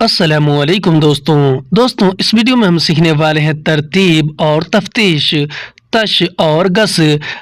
अस्सलामुअलैकुम दोस्तों इस वीडियो में हम सीखने वाले हैं तरतीब और तफ्तीश। तश और गस,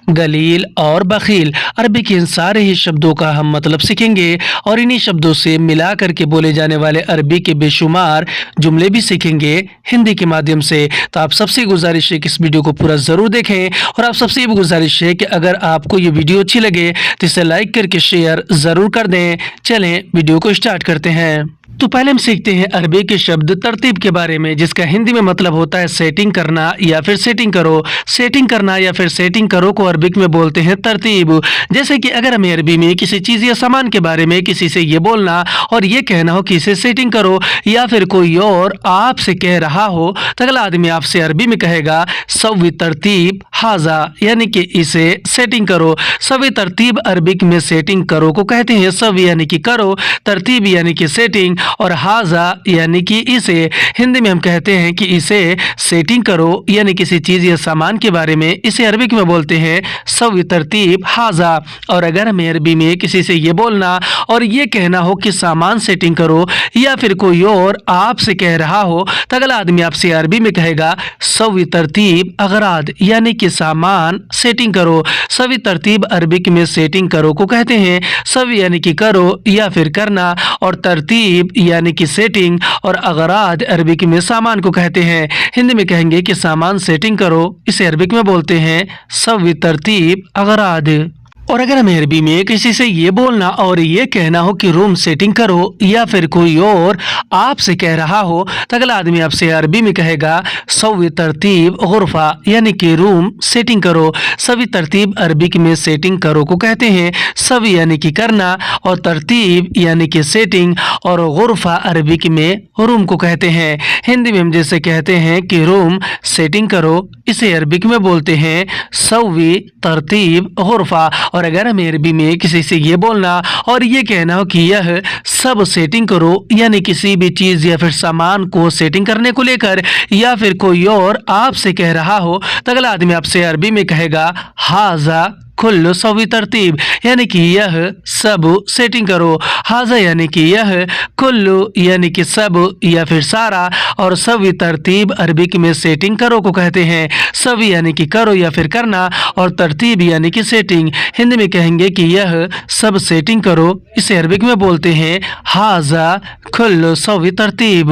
गलील और बखील, अरबी के इन सारे ही शब्दों का हम मतलब सीखेंगे और इन्हीं शब्दों से मिला करके बोले जाने वाले अरबी के बेशुमार जुमले भी सीखेंगे हिंदी के माध्यम से। तो आप सबसे गुजारिश है कि इस वीडियो को पूरा ज़रूर देखें और आप सबसे भी गुजारिश है कि अगर आपको ये वीडियो अच्छी लगे तो इसे लाइक करके शेयर ज़रूर कर दें। चलें वीडियो को स्टार्ट करते हैं। तो पहले हम सीखते हैं अरबी के शब्द तरतीब के बारे में, जिसका हिंदी में मतलब होता है सेटिंग करना या फिर सेटिंग करो। सेटिंग करना या फिर सेटिंग करो को अरबिक में बोलते हैं तरतीब। जैसे कि अगर हमें अरबी में किसी चीज़ या सामान के बारे में किसी से ये बोलना और ये कहना हो कि इसे सेटिंग करो, या फिर कोई और आपसे कह रहा हो तो अगला आदमी आपसे अरबी में कहेगा सव्वी तरतीब हाजा, यानी कि इसे सेटिंग करो। सव्वी तरतीब अरबिक में सेटिंग करो को कहते हैं। सव्वी यानी कि करो, तरतीब यानी कि सेटिंग, और हाजा यानी कि इसे। हिंदी में हम कहते हैं कि इसे सेटिंग करो, यानी किसी चीज़ या सामान के बारे में इसे अरबिक में बोलते हैं सव्वी तरतीब हाजा। और अगर हमें अरबी में किसी से ये बोलना और ये कहना हो कि सामान सेटिंग करो, या फिर कोई और आपसे कह रहा हो तो अगला आदमी आपसे अरबी में कहेगा सव्वी तरतीब अगराद, यानी कि सामान सेटिंग करो। सव्वी तरतीब अरबिक में सेटिंग करो को कहते हैं। सव्वी यानी कि करो या फिर करना, और तरतीब यानी कि सेटिंग, और अगराद अरबिक में सामान को कहते हैं। हिंदी में कहेंगे कि सामान सेटिंग करो, इसे अरबिक में बोलते हैं सव्वी तरतीब अगराद। और अगर हमें अरबी में किसी से ये बोलना और ये कहना हो कि रूम सेटिंग करो, या फिर कोई और आपसे कह रहा हो तो अगला आदमी आपसे अरबी में कहेगा सव्वी तरतीब गुरफा, यानी कि रूम सेटिंग करो। सव्वी तरतीब अरबिक में सेटिंग करो को कहते हैं। सव्वी यानी कि करना, और तरतीब यानी कि सेटिंग, और गुरफा अरबिक में रूम को कहते हैं। हिंदी में हम जैसे कहते हैं कि रूम सेटिंग करो, इसे अरबिक में बोलते हैं सव्वी तरतीब गुरफा। और अगर हमें अरबी में किसी से ये बोलना और ये कहना हो कि यह सब सेटिंग करो, यानी किसी भी चीज़ या फिर सामान को सेटिंग करने को लेकर, या फिर कोई और आपसे कह रहा हो तो अगला आदमी आपसे अरबी में कहेगा हाजा कुल्लु सव्वी तरतीब, यानी कि यह सब सेटिंग करो। हाजा यानी कि यह, कुल्लु यानी कि सब या फिर सारा, और सव्वी तरतीब अरबिक में सेटिंग करो को कहते हैं। सव्वी यानी कि करो या फिर करना, और तरतीब यानी कि सेटिंग। हिंदी में कहेंगे कि यह सब सेटिंग करो, इसे अरबिक में बोलते हैं हाजा कुल्लु सव्वी तरतीब।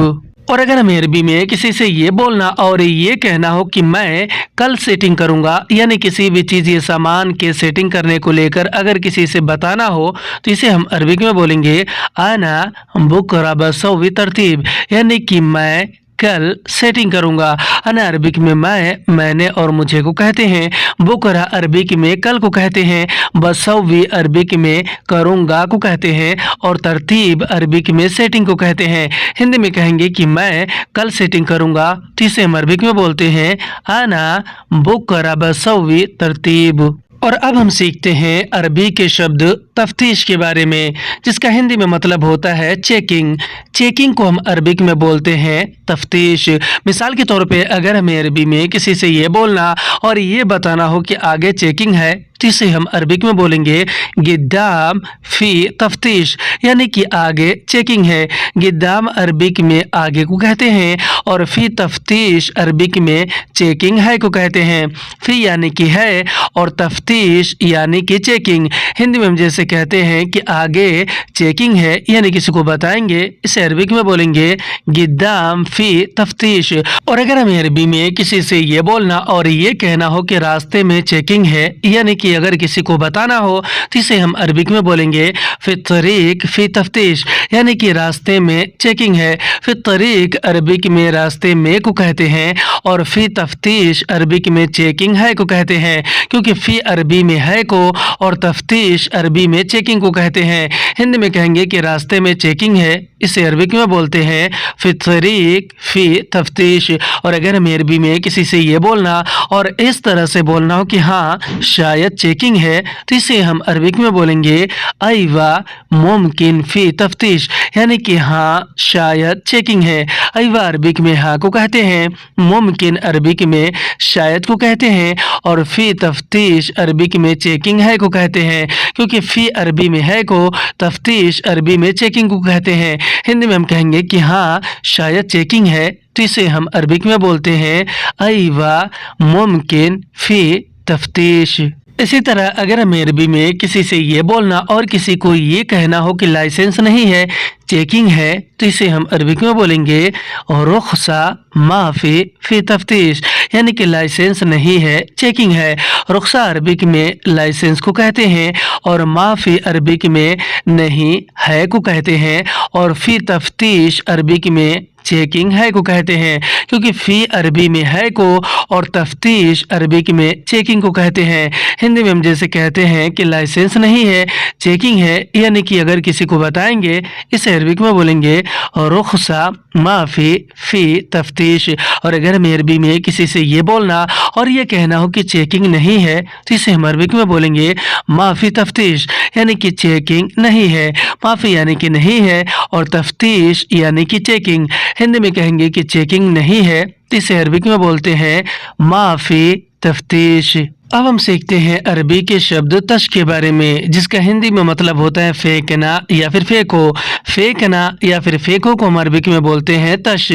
और अगर हमें अरबी में किसी से ये बोलना और ये कहना हो कि मैं कल सेटिंग करूंगा, यानी किसी भी चीज़ या सामान के सेटिंग करने को लेकर अगर किसी से बताना हो तो इसे हम अरबिक में बोलेंगे आना बुकरा बसव्वी तरतीब, यानी कि मैं कल सेटिंग करूंगा। अना अरबिक में मैंने और मुझे को कहते हैं। बुकरा अरबिक में कल को कहते हैं। बसव्वी अरबिक में करूंगा को कहते हैं, और तरतीब अरबिक में सेटिंग को कहते हैं। हिंदी में कहेंगे कि मैं कल सेटिंग करूंगा तो इसे हम अरबिक में बोलते हैं आना बुकरा बसव्वी तरतीब। और अब हम सीखते हैं अरबी के शब्द तफ्तीश के बारे में, जिसका हिंदी में मतलब होता है चेकिंग। चेकिंग को हम अरबिक में बोलते हैं तफ्तीश। मिसाल के तौर पे अगर हमें अरबी में किसी से ये बोलना और ये बताना हो कि आगे चेकिंग है तो इसे हम अरबिक में बोलेंगे गिद्दाम फी तफ्तीश, यानी कि आगे चेकिंग है। गिद्दाम अरबिक में आगे को कहते हैं, और फी तफ्तीश अरबिक में चेकिंग है को कहते हैं। फी यानी कि है, और तफ्तीश यानी कि चेकिंग। हिंदी में हम जैसे कहते हैं कि आगे चेकिंग है, यानी किसी को बताएंगे, इसे अरबिक में बोलेंगे गिद्दाम फी तफ्तीश। और अगर हमें अरबी में किसी से ये बोलना और ये कहना हो कि रास्ते में चेकिंग है, यानी कि अगर किसी को बताना हो तो इसे हम अरबिक में बोलेंगे फी तरीक फी तफ्तीश, यानी कि रास्ते में चेकिंग है। फी तरीक अरबिक में रास्ते में को कहते हैं, और फी तफ्तीश अरबिक में चेकिंग है को कहते हैं, क्योंकि फी अरबी में है को और तफ्तीश अरबी में चेकिंग को कहते हैं। हिंदी में कहेंगे कि रास्ते में चेकिंग है, इसे अरबिक में बोलते हैं फी तरीक फी तफ्तीश। और अगर हमें अरबी में किसी से ये बोलना और इस तरह से बोलना हो कि हाँ शायद चेकिंग है तो इसे हम अरबिक में बोलेंगे अयवा मुमकिन फी तफ्तीश, यानी कि हाँ शायद चेकिंग है। अयवा अरबिक में हाँ को कहते हैं, मुमकिन अरबिक में शायद को कहते हैं और फी तफ्तीश अरबिक में चेकिंग है को कहते हैं, क्योंकि फी अरबी में है को, तफ्तीश अरबी में चेकिंग को कहते हैं। हिंदी में हम कहेंगे कि हाँ शायद चेकिंग है तो इसे हम अरबिक में बोलते हैं अयवा मुमकिन फी तफ्तीश। इसी तरह अगर हमें अरबी में किसी से ये बोलना और किसी को ये कहना हो कि लाइसेंस नहीं है चेकिंग है तो इसे हम अरबिक में बोलेंगे रुखसा माफी फी तफ्तीश, यानी कि लाइसेंस नहीं है चेकिंग है। रुखसा अरबिक में लाइसेंस को कहते हैं और माफी अरबिक में नहीं है को कहते हैं और फी तफ्तीश अरबिक में चेकिंग है को कहते हैं, क्योंकि फी अरबी में है को और तफ्तीश अरबिक में चेकिंग को कहते हैं। हिंदी में हम जैसे कहते हैं कि लाइसेंस नहीं है चेकिंग है, यानी कि अगर किसी को बताएंगे इसे अरबिक में बोलेंगे रुखसा माफी फी तफ्तीश। और अगर हमें अरबी में किसी से ये बोलना और ये कहना हो कि चेकिंग नहीं है तो इसे हम अरबिक में बोलेंगे माफी तफ्तीश, यानी कि चेकिंग नहीं है। माफी यानी कि नहीं है और तफ्तीश यानी कि चेकिंग। हिंदी में कहेंगे कि चेकिंग नहीं है तो इसे अरबिक में बोलते हैं माफी तफ्तीश। अब हम सीखते हैं अरबी के शब्द तश के बारे में, जिसका हिंदी में मतलब होता है फेंकना या फिर फेंको। फेंकना या फिर फेंको को हम अरबिक में बोलते हैं तश।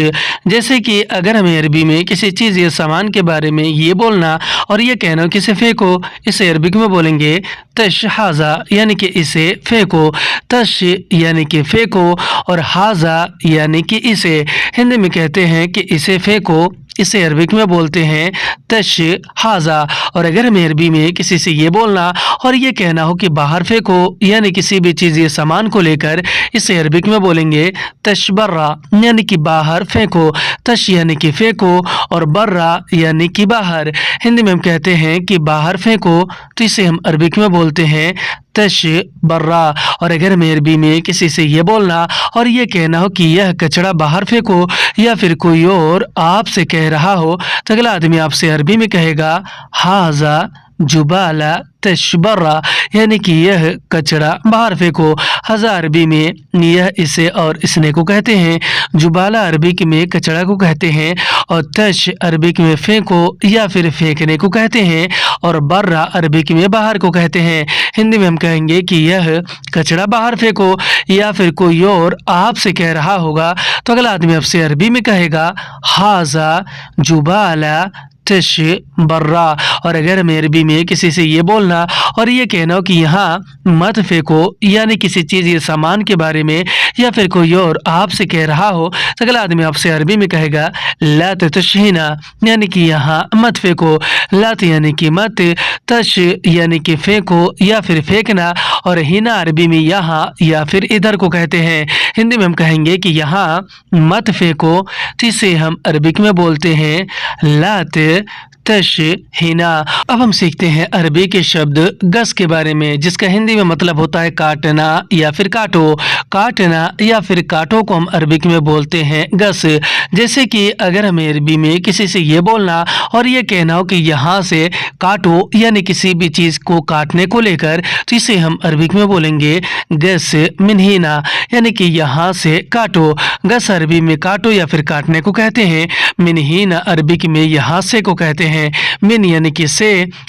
जैसे कि अगर हमें अरबी में किसी चीज़ या सामान के बारे में ये बोलना और ये कहना कि इसे फेंको, इसे अरबिक में बोलेंगे तश हाजा, यानी कि इसे फेंको। तश यानी कि फेंको और हाजा यानी कि इसे। हिंदी में कहते हैं कि इसे फेंको, इसे अरबिक में बोलते हैं तश हाजा। और अगर हमें अरबी में किसी से ये बोलना और ये कहना हो कि बाहर फेंको, यानी किसी भी चीज़ या सामान को लेकर, इसे अरबिक में बोलेंगे तश बर्रा, यानी कि बाहर फेंको। तश यानी कि फेंको और बर्रा यानी कि बाहर। हिंदी में हम कहते हैं कि बाहर फेंको तो इसे हम अरबिक में बोलते हैं तश बर्रा। और अगर हमें अरबी में किसी से ये बोलना और ये कहना हो कि यह कचरा बाहर फेंको, या फिर कोई और आपसे कह रहा हो तो अगला आदमी आपसे अरबी में कहेगा हाजा जुबाला तशबर्रा, यानी कि यह कचरा बाहर फेंको। हज़ा अरबी में यह इसे और इसने को कहते हैं, जुबाला अरबिक में कचरा को कहते हैं और तश अरबिक में फेंको या फिर फेंकने को कहते हैं और बर्रा अरबिक में बाहर को कहते हैं। हिंदी में हम कहेंगे कि यह कचरा बाहर फेंको, या फिर कोई और आपसे कह रहा होगा तो अगला आदमी आपसे अरबी में कहेगा हाजा जुबाला तश बर्रा। और अगर हमें अरबी में किसी से ये बोलना और ये कहना हो कि यहाँ मत फेंको, यानी किसी चीज़ या सामान के बारे में, या फिर कोई और आपसे कह रहा हो तो अगला आदमी आपसे अरबी में कहेगा ला तशहीना, यानी कि यहाँ मत फेंको। लात यानी कि मत, तश यानी कि फेंको या फिर फेंकना, और हिना अरबी में यहाँ या फिर इधर को कहते हैं। हिंदी में हम कहेंगे कि यहाँ मत फेंको तो इसे हम अरबिक में बोलते हैं लात तश हिना। अब हम सीखते हैं अरबी के शब्द गस के बारे में, जिसका हिंदी में मतलब होता है काटना या फिर काटो। काटना या फिर काटो को हम अरबिक में बोलते हैं गस। जैसे कि अगर हमें अरबी में किसी से ये बोलना और ये कहना हो कि यहाँ से काटो, यानी किसी भी चीज़ को काटने को लेकर, तो इसे हम अरबिक में बोलेंगे गस मिनहीना, यानी कि यहाँ से काटो। गस अरबी में काटो या फिर काटने को कहते हैं, मिनहीना अरबिक में यहाँ से को कहते हैं। मिन यानी कि से,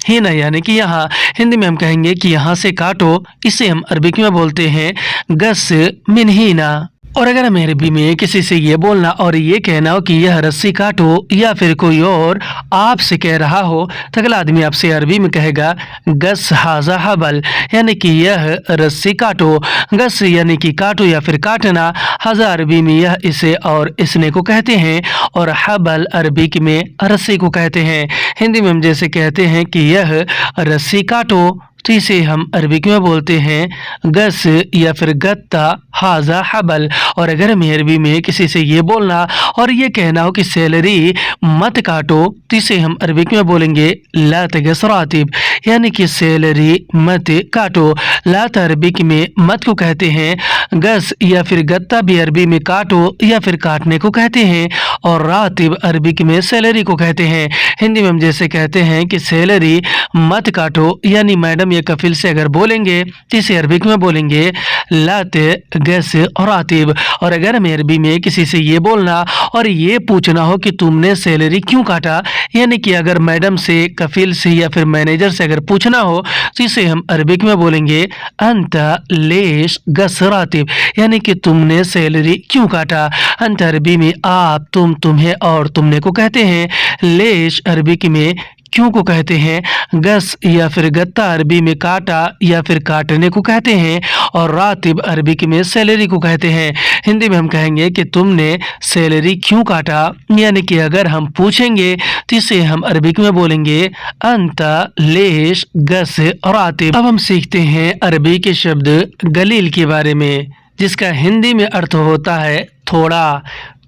हीना यानी कि यहाँ। हिंदी में हम कहेंगे कि यहाँ से काटो, इसे हम अरबिक में बोलते हैं गस मिनहीना। और अगर हमें अरबी में किसी से ये बोलना और ये कहना हो कि यह रस्सी काटो, या फिर कोई और आपसे कह रहा हो तो अगला आदमी आपसे अरबी में कहेगा गस हाजा हबल, यानी कि यह रस्सी काटो। गस यानी कि काटो या फिर काटना। हाजा अरबी में यह इसे और इसने को कहते हैं और हबल अरबी में रस्सी को कहते हैं। हिंदी में हम जैसे कहते हैं कि यह रस्सी काटो तो इसे हम अरबिक में बोलते हैं गस या फिर गत्ता हाजा हबल। और अगर हमें अरबी में किसी से ये बोलना और ये कहना हो कि सैलरी मत काटो तो इसे हम अरबिक में बोलेंगे ला तगस रातिब, यानी कि सैलरी मत काटो। लात अरबिक में मत को कहते हैं, गस या फिर गत्ता भी अरबी में काटो या फिर काटने को कहते हैं और रातिब अरबिक में सैलरी को कहते हैं। हिंदी में हम जैसे कहते हैं कि सैलरी मत काटो, यानी मैडम या कफिल से अगर बोलेंगे तो इसे अरबिक में बोलेंगे लाते गैस और रातिब। और अगर हमें अरबी में किसी से ये बोलना और ये पूछना हो कि तुमने सैलरी क्यों काटा, यानी कि अगर मैडम से, कफिल से या फिर मैनेजर से अगर पूछना हो तो इसे हम अरबिक में बोलेंगे अंता लेश गस रातिब, यानी कि तुमने सैलरी क्यों काटा। अंता अरबी में आप, तुम, तुम्हें और तुमने को कहते हैं। लेश अरबिक में क्यों को कहते हैं। गस या फिर गत्ता अरबी में काटा या फिर काटने को कहते हैं। और रातिब अरबिक में सैलरी को कहते हैं। हिंदी में हम कहेंगे कि तुमने सैलरी क्यों काटा, यानी कि अगर हम पूछेंगे तो इसे हम अरबिक में बोलेंगे अंता लेश गस रातिब। अब हम सीखते हैं अरबी के शब्द गलील के बारे में, जिसका हिंदी में अर्थ होता है थोड़ा।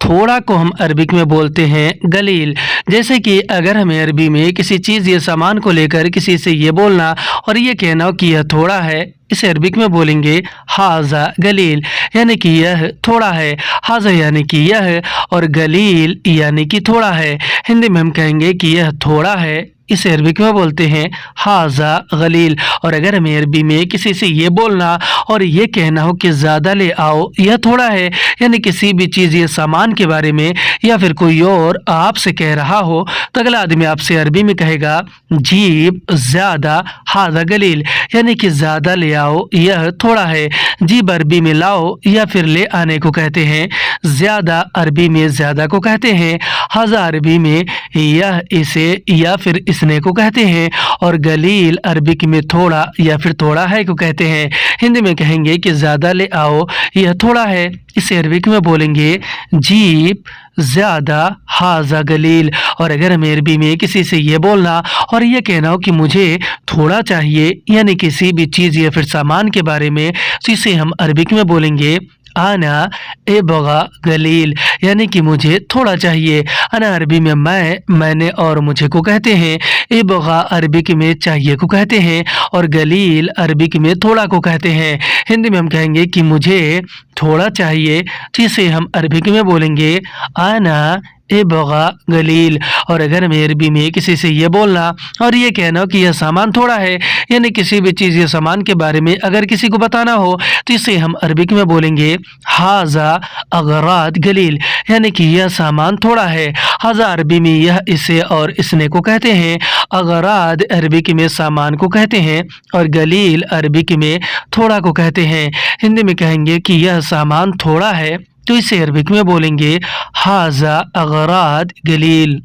थोड़ा को हम अरबिक में बोलते हैं गलील। जैसे कि अगर हमें अरबी में किसी चीज़ या सामान को लेकर किसी से ये बोलना और ये कहना हो कि यह थोड़ा है, इसे अरबिक में बोलेंगे हाजा गलील, यानी कि यह थोड़ा है। हाजा यानी कि यह और गलील यानी कि थोड़ा है। हिंदी में हम कहेंगे कि यह थोड़ा है, इसे अरबिक में बोलते हैं हाजा गलील। और अगर हमें अरबी में किसी से ये बोलना और ये कहना हो कि ज़्यादा ले आओ, यह थोड़ा है, यानी किसी भी चीज़ या सामान के बारे में या फिर कोई और आपसे कह रहा हो तो अगला आदमी आपसे अरबी में कहेगा जीब ज़्यादा हाजा गलील, यानी कि ज़्यादा ले आओ, यह थोड़ा है। जीब अरबी में लाओ या फिर ले आने को कहते हैं। ज़्यादा अरबी में ज़्यादा को कहते हैं। हाजा अरबी में यह, इसे या फिर इसने को कहते हैं। और गलील अरबिक में थोड़ा या फिर थोड़ा है को कहते हैं। हिंदी में कहेंगे कि ज़्यादा ले आओ, यह थोड़ा है, इसे अरबिक में बोलेंगे जीब ज़्यादा हाजा गलील। और अगर हमें अरबी में किसी से ये बोलना और ये कहना हो कि मुझे थोड़ा चाहिए, यानी किसी भी चीज़ या फिर सामान के बारे में, तो इसे हम अरबिक में बोलेंगे आना ए बगा गलील, यानी कि मुझे थोड़ा चाहिए। अना अरबी में मैं, मैंने और मुझे को कहते हैं। ए बगा अरबिक में चाहिए को कहते हैं। और गलील अरबिक में थोड़ा को कहते हैं। हिंदी में हम कहेंगे कि मुझे थोड़ा चाहिए, तो इसे हम अरबिक में बोलेंगे आना ए बगा गलील। और अगर हमें अरबी में किसी से ये बोलना और ये कहना हो कि यह सामान थोड़ा है, यानी किसी भी चीज़ या सामान के बारे में अगर किसी को बताना हो तो इसे हम अरबिक में बोलेंगे हाजा अगराद गलील, यानी कि यह सामान थोड़ा है। हाजा अरबी में यह, इसे और इसने को कहते हैं। अगराद अरबिक में सामान को कहते हैं। और गलील अरबिक में थोड़ा को कहते हैं। हिंदी में कहेंगे कि यह सामान थोड़ा है, तो इसे अरबिक में बोलेंगे हाजा अगराद गलील।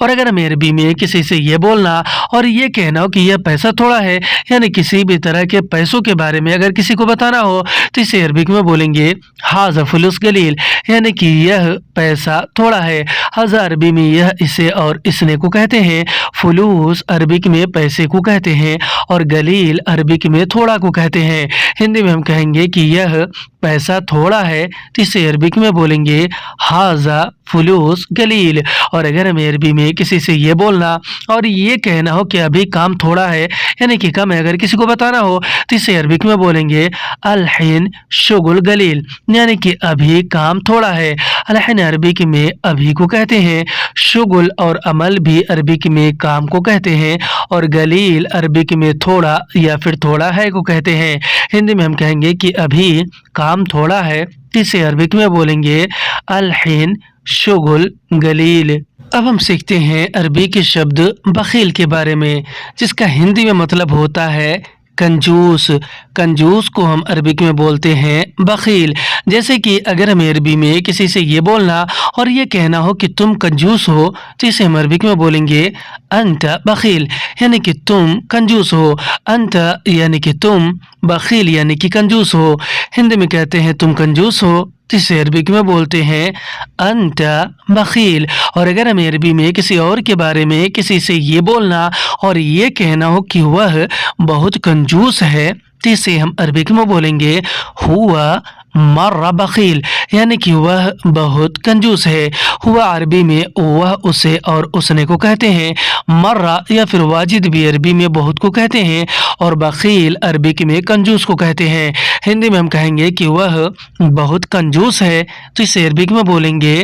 और अगर हमें अरबी में किसी से ये बोलना और ये कहना हो कि यह पैसा थोड़ा है, यानी किसी भी तरह के पैसों के बारे में अगर किसी को बताना हो तो इसे अरबिक में बोलेंगे हाजा फुलूस गलील, यानी कि यह पैसा थोड़ा है। हाजा अरबी में यह, इसे और इसने को कहते हैं। फुलूस अरबिक में पैसे को कहते हैं। और गलील अरबिक में थोड़ा को कहते हैं। हिंदी में हम कहेंगे कि यह पैसा थोड़ा है, तो इसे अरबिक में बोलेंगे हाजा फुलूस गलील। और अगर हमें अरबी में किसी से ये बोलना और ये कहना हो कि अभी काम थोड़ा है, यानी कि कम है, अगर किसी को बताना हो तो इसे अरबिक में बोलेंगे अलहिन शुगुल गलील, यानी कि अभी काम थोड़ा है। अलहिन अरबिक में अभी को कहते हैं। शुगुल और अमल भी अरबिक में काम को कहते हैं। और गलील अरबिक में थोड़ा या फिर थोड़ा है को कहते हैं। हिंदी में हम कहेंगे कि अभी काम थोड़ा है, इसे अरबिक में बोलेंगे अलहिन शुगुल गलील। अब हम सीखते हैं अरबी के शब्द बखील के बारे में, जिसका हिंदी में मतलब होता है कंजूस। कंजूस को हम अरबिक में बोलते हैं बखील। जैसे कि अगर हमें अरबी में किसी से ये बोलना और ये कहना हो कि तुम कंजूस हो, तो इसे हम अरबिक में बोलेंगे अंत बखील, यानी कि तुम कंजूस हो। अंत यानी कि तुम, बखील यानी कि कंजूस हो। हिंदी में कहते हैं तुम कंजूस हो, तो इसे अरबिक में बोलते हैं अंत बखील। और अगर हमें अरबी में किसी और के बारे में किसी से ये बोलना और ये कहना हो कि वह बहुत कंजूस है, तो इसे हम अरबिक में बोलेंगे हुआ मर्रा बखील यानी कि वह बहुत कंजूस है। हुआ अरबी में वह उसे और उसने को कहते हैं। मर्रा या फिर वाजिद भी अरबी में बहुत को कहते हैं और बखील अरबी में कंजूस को कहते हैं। हिंदी में हम कहेंगे कि वह बहुत कंजूस है तो इसे अरबी में बोलेंगे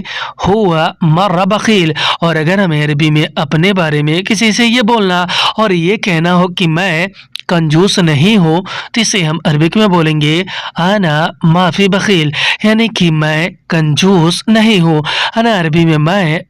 हुआ मर्रा बखील। और अगर हमें अरबी में अपने बारे में किसी से ये बोलना और ये कहना हो कि मैं कंजूस नहीं हूँ तो इसे हम अरबिक में बोलेंगे आना माफ़ी बखील यानी कि मैं कंजूस नहीं हूँ। अना अरबी में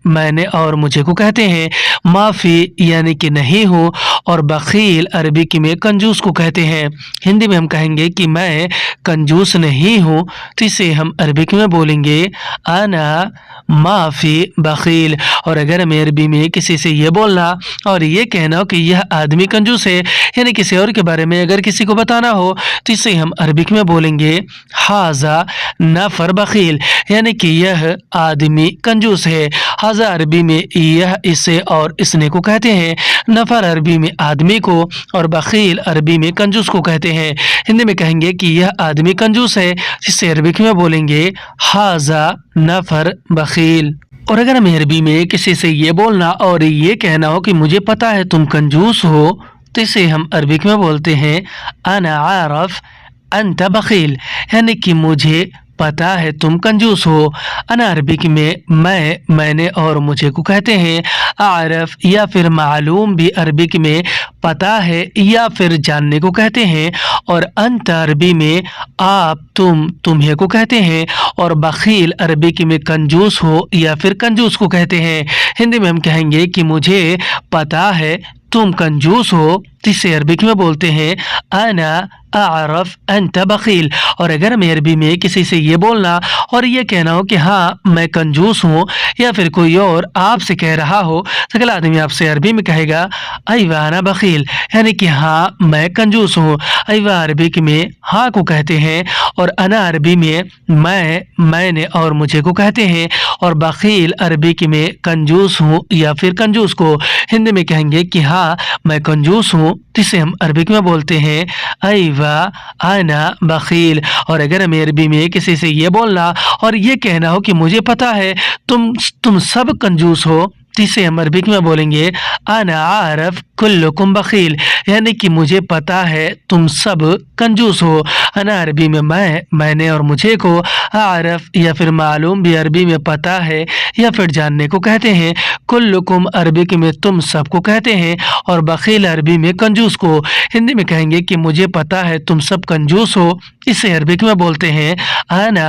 मैंने और मुझे को कहते हैं। माफ़ी यानी कि नहीं हूँ और बखील अरबी की में कंजूस को कहते हैं। हिंदी में हम कहेंगे कि मैं कंजूस नहीं हूँ तो इसे हम अरबिक में बोलेंगे आना माफ़ी बखील। और अगर हमें अरबी में किसी से ये बोलना और ये कहना हो कि यह आदमी कंजूस है यानी किसी और के बारे में अगर किसी को बताना हो तो इसे हम अरबिक में बोलेंगे हाजा नफर बखील यानी कि यह आदमी कंजूस है। हाजा अरबी में यह इसे और इसने को कहते हैं। नफर अरबी में आदमी को और बखील अरबी में कंजूस को कहते हैं। हिंदी में कहेंगे कि यह आदमी कंजूस है जिससे अरबिक में बोलेंगे हाजा नफर बखील। और अगर हमें अरबी में किसी से ये बोलना और ये कहना हो कि मुझे पता है तुम कंजूस हो तो इसे हम अरबिक में बोलते हैं अना आरफ अंत बखील यानी कि मुझे पता है तुम कंजूस हो। अना अरबिक में मैंने और मुझे को कहते हैं। आरफ या फिर मालूम भी अरबिक में पता है या फिर जानने को कहते हैं और अंत अरबी में आप तुम्हें को कहते हैं और बखील अरबिक में कंजूस हो या फिर कंजूस को कहते हैं। हिंदी में हम कहेंगे कि मुझे पता है तुम कंजूस हो तो इसे अरबिक में बोलते हैं अना आरफ अंत बखील। और अगर हमें अरबी में किसी से ये बोलना और ये कहना हो कि हाँ मैं कंजूस हूँ या फिर कोई और आपसे कह रहा हो तो अगला आदमी आपसे अरबी में कहेगा अयवा अना बखील यानी कि हाँ मैं कंजूस हूँ। अयवा अरबिक में हाँ को कहते हैं और अना अरबी में मैंने और मुझे को कहते हैं और बखील अरबिक में कंजूस हूँ या फिर कंजूस को। हिंदी में कहेंगे कि हाँ मैं कंजूस हूँ जिसे हम अरबिक में बोलते हैं अयवा आना बखील। और अगर हमें अरबी में किसी से ये बोलना और ये कहना हो कि मुझे पता है तुम सब कंजूस हो तो इसे हम अरबिक में बोलेंगे अना आरफ कुल्लुकुम बखील यानी कि मुझे पता है तुम सब कंजूस हो। अना अरबी में मैंने और मुझे को आरफ या फिर मालूम भी अरबी में पता है या फिर जानने को कहते हैं। कुल्लुकुम अरबिक में तुम सबको कहते हैं और बखील अरबी में कंजूस को। हिंदी में कहेंगे कि मुझे पता है तुम सब कंजूस हो इसे अरबिक में बोलते हैं अना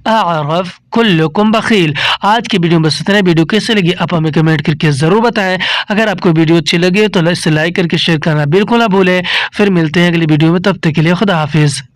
आरफ कुल्लुकुम बखील। आज की वीडियो में बस इतना। वीडियो कैसे लगी आप हमें कमेंट करके ज़रूर बताएं। अगर आपको वीडियो अच्छी लगे तो इसे लाइक करके शेयर करना बिल्कुल ना भूलें। फिर मिलते हैं अगली वीडियो में, तब तक के लिए खुदा हाफिज़।